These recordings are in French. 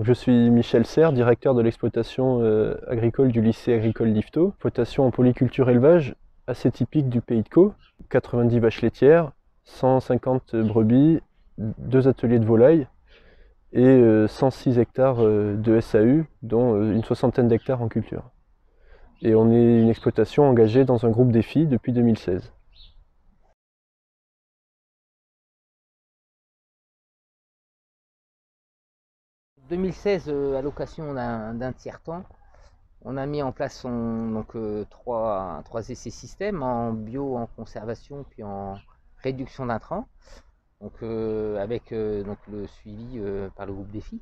Je suis Michel Serre, directeur de l'exploitation agricole du lycée agricole d'Yvetot. Exploitation en polyculture élevage, assez typique du Pays de Caux. 90 vaches laitières, 150 brebis, 2 ateliers de volailles et 106 hectares de SAU, dont une soixantaine d'hectares en culture. Et on est une exploitation engagée dans un groupe défi depuis 2016. 2016, à l'occasion d'un tiers-temps, on a mis en place trois essais systèmes en bio, en conservation, puis en réduction d'intrants, avec le suivi par le groupe défi,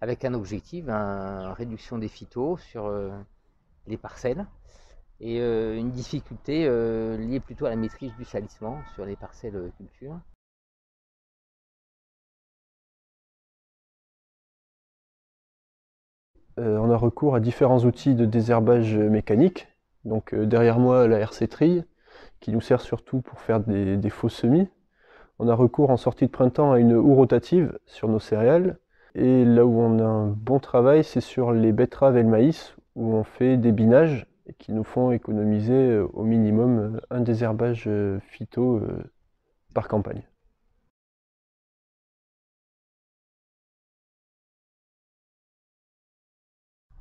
avec un objectif, une réduction des phytos sur les parcelles et une difficulté liée plutôt à la maîtrise du salissement sur les parcelles culture. On a recours à différents outils de désherbage mécanique. Donc derrière moi, la RC Trille, qui nous sert surtout pour faire des faux semis. On a recours en sortie de printemps à une houe rotative sur nos céréales. Et là où on a un bon travail, c'est sur les betteraves et le maïs, où on fait des binages qui nous font économiser au minimum un désherbage phyto par campagne.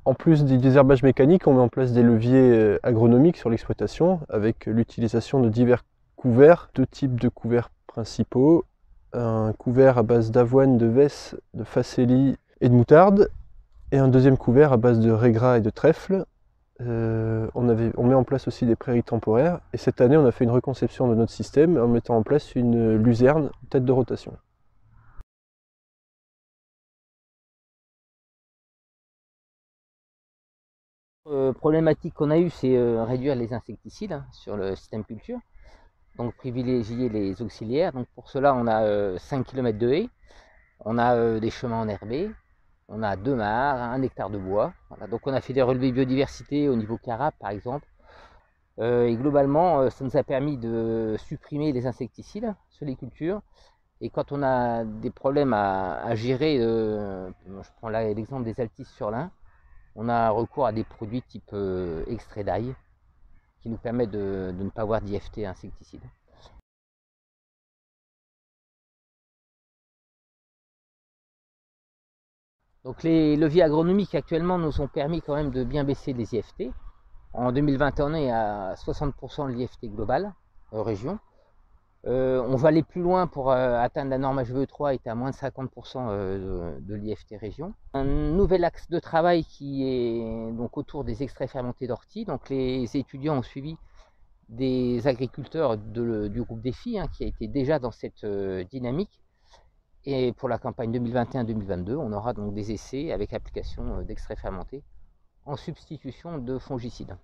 En plus du désherbage mécanique, on met en place des leviers agronomiques sur l'exploitation avec l'utilisation de divers couverts, 2 types de couverts principaux. Un couvert à base d'avoine, de vesse, de facélie et de moutarde, et un deuxième couvert à base de raie gras et de trèfle. On met en place aussi des prairies temporaires, et cette année on a fait une reconception de notre système en mettant en place une luzerne tête de rotation. Problématique qu'on a eue, c'est réduire les insecticides sur le système culture. Donc privilégier les auxiliaires. Donc pour cela, on a 5 km de haies, on a des chemins enherbés, on a 2 mares, 1 hectare de bois. Voilà. Donc on a fait des relevés biodiversité au niveau carap par exemple. Et globalement, ça nous a permis de supprimer les insecticides sur les cultures. Et quand on a des problèmes à gérer, je prends là l'exemple des altices sur l'Ain, on a recours à des produits type extrait d'ail qui nous permettent de ne pas avoir d'IFT insecticide. Donc les leviers agronomiques actuellement nous ont permis quand même de bien baisser les IFT. En 2021, on est à 60% de l'IFT global région. On va aller plus loin pour atteindre la norme HVE3 est à moins de 50% de l'IFT région. Un nouvel axe de travail qui est donc autour des extraits fermentés d'ortie. Donc les étudiants ont suivi des agriculteurs du groupe défi qui a été déjà dans cette dynamique. Et pour la campagne 2021-2022, on aura donc des essais avec application d'extraits fermentés en substitution de fongicides.